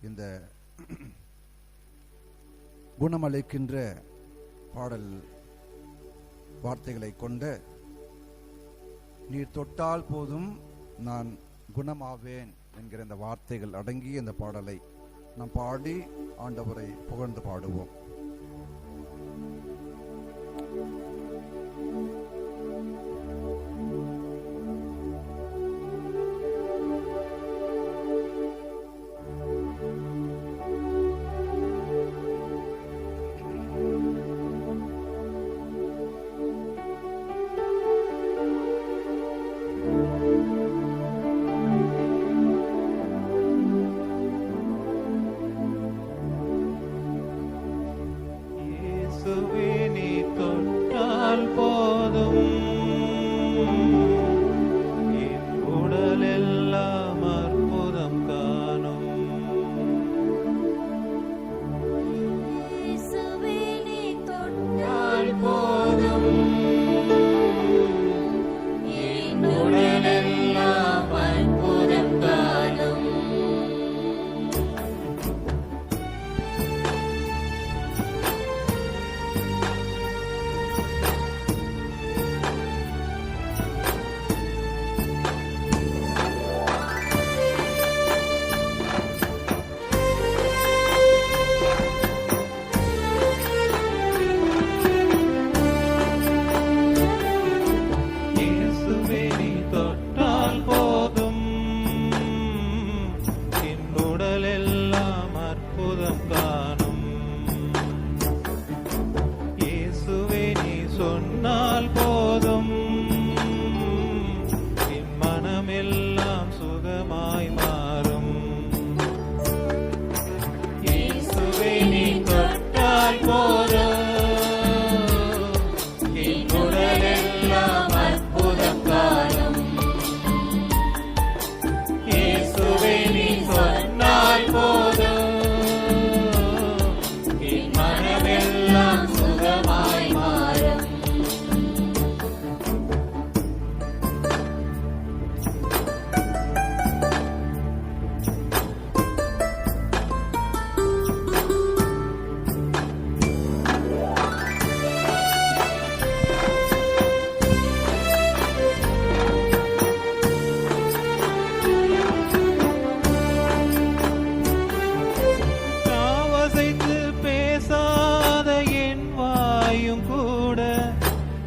இந்த குணமளிக்கின்ற பாடல் வார்த்தைகளை கொண்ட நீர் தொட்டால் போதும் நான் குணமாவேன் என்கிற இந்த வார்த்தைகள் அடங்கிய இந்த பாடலை நாம் பாடி ஆண்டவரை புகழ்ந்து பாடுவோம்.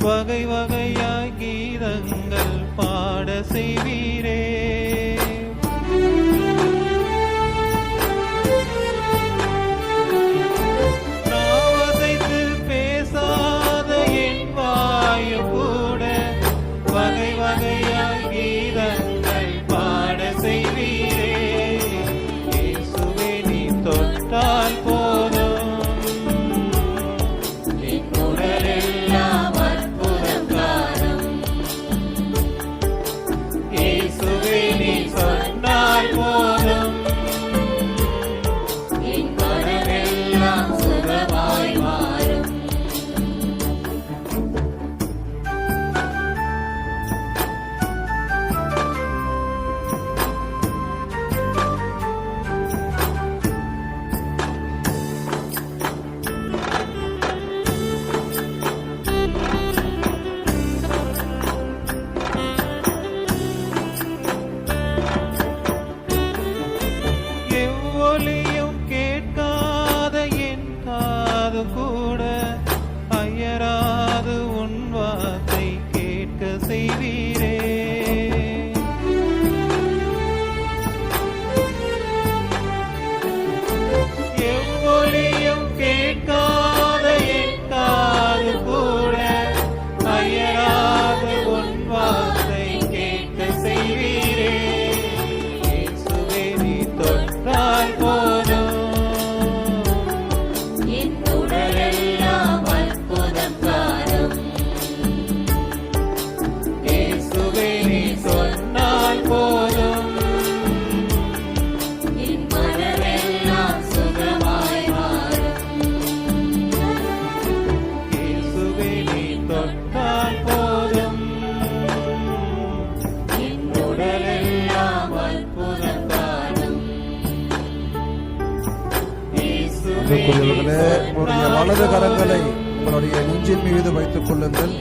வகை வகையாய் கீதங்கள் பாட செய்வீரே. நாவசைத்து பேசாத என் வாயு கூட வகை வகையாய் கீதங்கள் பாட செய்வீரே. இயேசுவே நீ தொட்டால் போதும் கூட அயராது உன் வார்த்தை கேட்க செய்வீரே. எவ்வொலியும் கேட்காத என் காது கூட அயராது உன் வார்த்தை கேட்க செய்வீரே. இயேசுவே நீ தொட்டால் போதும் அன்புக்குரியவர்களே, உங்களுடைய வலது கரங்களை உங்களுடைய நெஞ்சின் மீது வைத்துக் கொள்ளுங்கள்.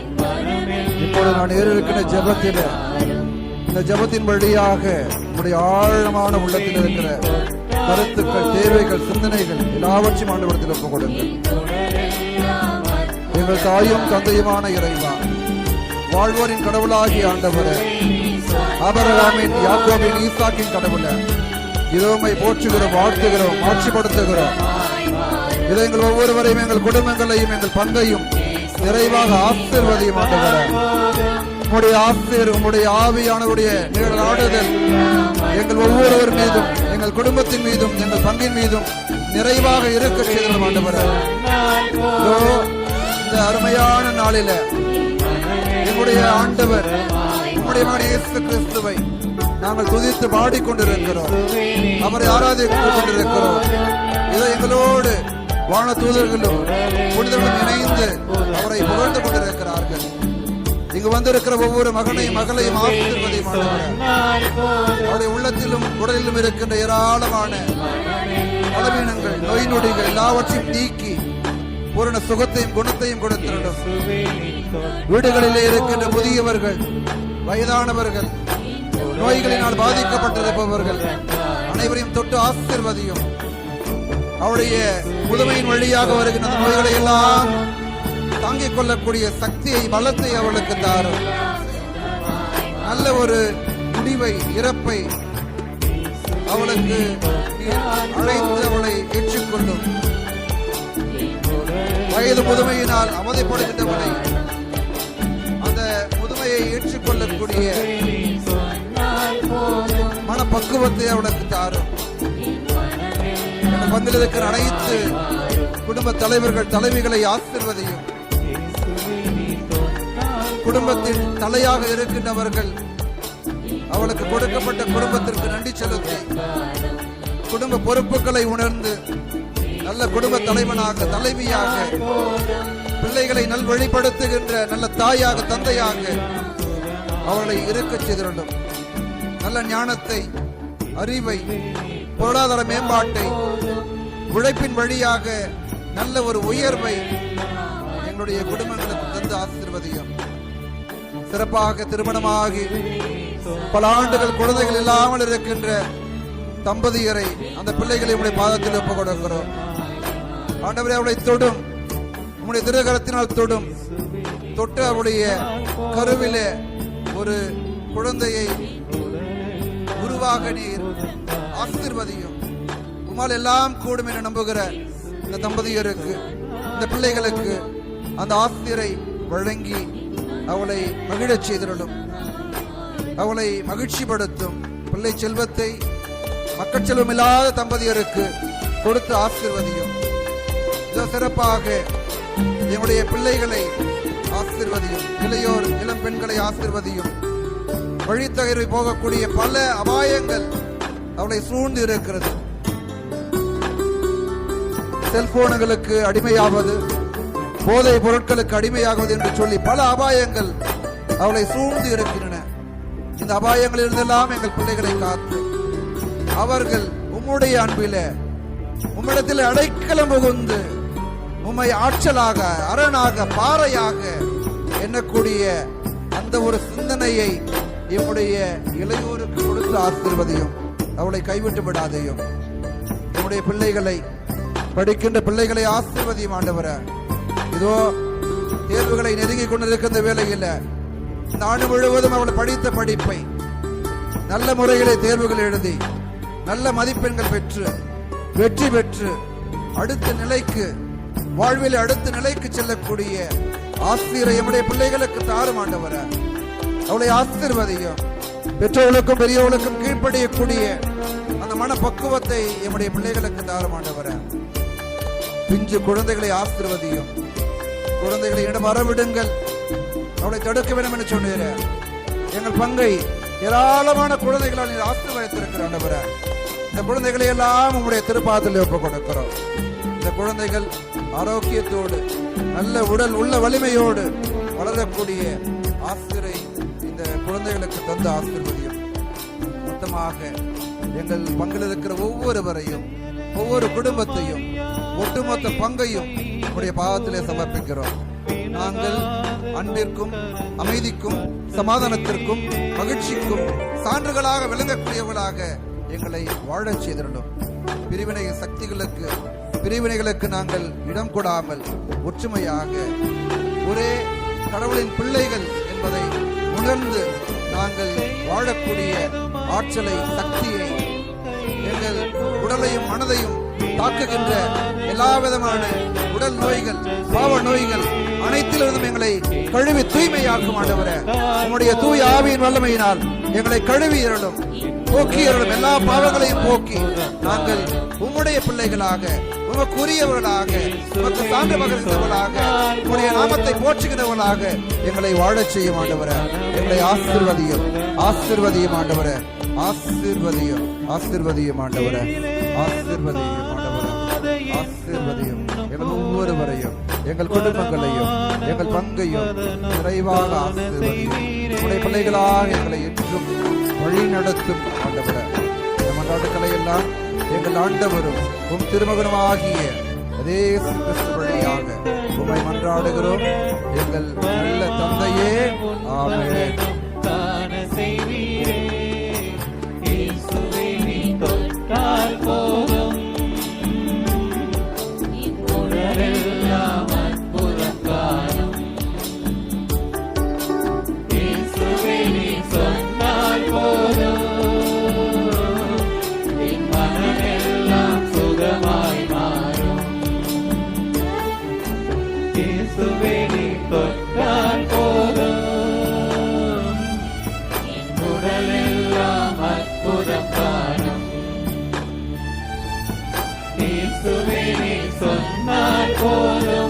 இப்பொழுது நான் ஏறிருக்கிற ஜெபத்தில், இந்த ஜெபத்தின் வழியாக உங்களுடைய ஆழமான உள்ளத்தில் இருக்கிற கருத்துக்கள், தேவைகள், சிந்தனைகள் எல்லாவற்றையும் ஆண்டவரத்தில் ஒப்புக் கொடுங்கள். எங்கள் தாயும் தந்தையுமான இறைவா, வாழ்வோரின் கடவுளாகிய ஆண்டவரே, ஆபிரகாமின், யாக்கோபின், ஈசாக்கின் கடவுளே, இதோமை போற்றுகிறோம், வாழ்த்துகிறோம், ஆட்சிப்படுத்துகிறோம். இதை எங்கள் ஒவ்வொருவரையும், எங்கள் குடும்பங்களையும், எங்கள் பங்கையும் நிறைவாக ஆசீர்வதியும் ஆண்டவரே. உம்முடைய ஆசீர், உம்முடைய ஆவியானவருடைய நிழலாடுதல் எங்கள் ஒவ்வொருவர் மீதும், எங்கள் குடும்பத்தின் மீதும், எங்கள் பங்கின் மீதும் நிறைவாக இருக்க செய்கிறோம் ஆண்டவரே. இந்த அருமையான நாளில எங்களுடைய ஆண்டவர், உம்முடைய மகன் இயேசு கிறிஸ்துவை நாங்கள் துதித்து பாடிக்கொண்டிருக்கிறோம், அவரை ஆராதித்துக் கொண்டிருக்கிறோம். இதை எங்களோடு வான தூதர்களும் புனிதர்களும் இணைந்து அவரை புகழ்ந்து கொண்டிருக்கிறார்கள். இங்கு வந்திருக்கிற ஒவ்வொரு மகனையும் மகளையும் ஆசீர்வதியும் அவருடைய உள்ளத்திலும் உடலிலும் இருக்கின்ற ஏராளமான பலவீனங்கள், நோய் நொடிகள் எல்லாவற்றையும் நீக்கி பூரண சுகத்தையும் குணத்தையும் கொடுத்திருக்கும். வீடுகளிலே இருக்கின்ற முதியவர்கள், வயதானவர்கள், நோய்களினால் பாதிக்கப்பட்டிருப்பவர்கள் அனைவரையும் தொட்டு ஆசீர்வதியும். அவருடைய முதுமையின் வழியாக வருகின்ற நோய்களை எல்லாம் தாங்கிக் கொள்ளக்கூடிய சக்தியை, பலத்தை அவளுக்கு தாரும். நல்ல ஒரு முடிவை, இறப்பை அவளுக்கு அழைத்து அவளை ஏற்றுக்கொள்ளும். வயது முதுமையினால் அவதைப்படுகின்றவனை அந்த முதுமையை ஏற்றுக்கொள்ளக்கூடிய மனப்பக்குவத்தை அவளுக்கு தாரும். பங்கில் இருக்கிற அனைத்து குடும்ப தலைவர்கள், தலைவிகளை ஆசீர்வதியும். குடும்பத்தின் தலையாக இருக்கின்றவர்கள் அவளுக்கு கொடுக்கப்பட்ட குடும்பத்திற்கு நன்றி செலுத்தி குடும்ப பொறுப்புகளை உணர்ந்து நல்ல குடும்ப தலைவனாக, தலைவியாக, பிள்ளைகளை நல்வழிப்படுத்துகின்ற நல்ல தாயாக, தந்தையாக அவளை இருக்க செய்திருந்தும். நல்ல ஞானத்தை, அறிவை, பொருளாதார மேம்பாட்டை, உழைப்பின் வழியாக நல்ல ஒரு உயர்வை எங்களுடைய குடும்பங்களுக்கு தந்து ஆசீர்வதியும். சிறப்பாக திருமணமாகி பல ஆண்டுகள் குழந்தைகள் இல்லாமல் இருக்கின்ற தம்பதியரை, அந்த பிள்ளைகளை உங்களுடைய பாதத்தில் ஒப்புக் கொடுக்கிறோம். ஆண்டவரே, அவளை தொடும், உங்களுடைய திருகரத்தினால் தொடும். தொட்டு அவருடைய கருவிலே ஒரு குழந்தையை உருவாக நீர் ஆசீர்வதியும். உம்மால் எல்லாம் கூடும் என நம்புகிற இந்த தம்பதியருக்கு, இந்த பிள்ளைகளுக்கு அந்த ஆசிரியரை வழங்கி அவளை மகிழச் செய்திருளும். அவளை மகிழ்ச்சிப்படுத்தும். பிள்ளை செல்வத்தை மக்கள் செல்வம் இல்லாத தம்பதியருக்கு கொடுத்து ஆசீர்வதியும். சிறப்பாக எங்களுடைய பிள்ளைகளை ஆசீர்வதியும். இளையோர், இளம் பெண்களை ஆசீர்வதியும். வழித்தகர்வை போகக்கூடிய பல அபாயங்கள் அவளை சூழ்ந்து இருக்கிறது. செல்போன்களுக்கு அடிமையாவது, போதை பொருட்களுக்கு அடிமையாகுவது என்று சொல்லி பல அபாயங்கள் அவளை சூழ்ந்து இருக்கின்றன. இந்த அபாயங்களில் இருந்தெல்லாம் எங்கள் பிள்ளைகளை காத்து அவர்கள் உம்முடைய அன்பில, உம்மிடத்தில் அடைக்கலம் புகுந்து உம்மை ஆற்றலாக, அரணாக, பாறையாக எண்ணக்கூடிய அந்த ஒரு சிந்தனையை என்னுடைய இளையோருக்கு கொடுத்து ஆசீர்வதியும். அவளை கைவிட்டு விடாதையும். நம்முடைய பிள்ளைகளை, படிக்கின்ற பிள்ளைகளை ஆசீர்வதியும் ஆண்டவரே. இதோ தேர்வுகளை நெருங்கிக் கொண்டிருக்கின்ற வேளையில் இந்த ஆண்டு முழுவதும் அவள் படித்த படிப்பை நல்ல முறையிலே தேர்வுகள் எழுதி நல்ல மதிப்பெண்கள் பெற்று வெற்றி பெற்று அடுத்த நிலைக்கு, வாழ்வில் அடுத்த நிலைக்கு செல்லக்கூடிய ஆசிரியரை நம்முடைய பிள்ளைகளுக்கு தாரும் ஆண்டவரே. அவளை ஆசீர்வதியும். பெற்றோர்களுக்கும் பெரியவர்களுக்கும் கீழ்ப்படியக்கூடிய அந்த மனப்பக்குவத்தை நம்முடைய பிள்ளைகளுக்கு தாரும் ஆண்டவரே. பிஞ்சு குழந்தைகளை ஆசீர்வதியும். குழந்தைகளை இடம் வரவிடுங்கள், அவளை தடுக்க வேண்டும் என்று சொன்னீர். எங்கள் பங்கை ஏராளமான குழந்தைகளால் நீர் ஆசீர்வதித்திருக்கிற ஆண்டவரே. இந்த குழந்தைகளை எல்லாம் உங்களுடைய திருப்பாதத்தில் ஒப்புக் கொடுக்கிறோம். இந்த குழந்தைகள் ஆரோக்கியத்தோடு, நல்ல உடல் உள்ள வலிமையோடு வளரக்கூடிய ஆசிரியை இந்த குழந்தைகளுக்கு தந்து ஆசீர்வதியும். மொத்தமாக எங்கள் பங்கில் இருக்கிற ஒவ்வொருவரையும், ஒவ்வொரு குடும்பத்தையும் ஒட்டுமொத்த பங்கையும் உடைய பாதத்திலே சமர்ப்பிக்கிறோம். நாங்கள் அன்பிற்கும் அமைதிக்கும் சமாதானத்திற்கும் மகிழ்ச்சிக்கும் சான்றுகளாக விளங்கக்கூடியவர்களாக எங்களை வாழச் செய்திருந்தோம். பிரிவினைகளுக்கு நாங்கள் இடம் கொடாமல் ஒற்றுமையாக ஒரே கடவுளின் பிள்ளைகள் என்பதை உணர்ந்து நாங்கள் வாழக்கூடிய ஆற்றலை, சக்தியை, எங்கள் உடலையும் மனதையும் தாக்குகின்ற எல்லா விதமான உடல் நோய்கள், பாவ நோய்கள் அனைத்திலிருந்தும் எங்களை கழுவி தூய்மையாக்கும் ஆண்டவரே. உம்முடைய தூய ஆவியின் வல்லமையினால் எங்களை கழுவி இரளும், போக்கி இரளும், எல்லா பாவங்களையும் போக்கி நாங்கள் உம்முடைய பிள்ளைகளாக, உமக்குரியவர்களாக, உமக்கு சான்று பகிர்ந்தவர்களாக, உம்முடைய நாமத்தை போற்றுகிறவர்களாக எங்களை வாழச் செய்யும் ஆண்டவரே. எங்களை ஆசீர்வதியும் ஆண்டவரே. ஆசீர்வதியும் ஆண்டவரே. ஆசீர்வதியும் எங்கள் ஒவ்வொருவரையும், எங்கள் குடும்பங்களையும், எங்கள் பங்கையும் நிறைவாக ஆசீர்வதியும். உடைய பிள்ளைகளாக எங்களை என்றும் வழி நடத்தும் ஆண்டவரே. இந்த மன்றாட்டுக்களை எல்லாம் எங்கள் ஆண்டவரும் உம் திருமகனுமாகிய இயேசு கிறிஸ்து வழியாக உம்மை மன்றாடுகிறோம் எங்கள் நல்ல தந்தையே. ஆமென். சொன்னால் போதும்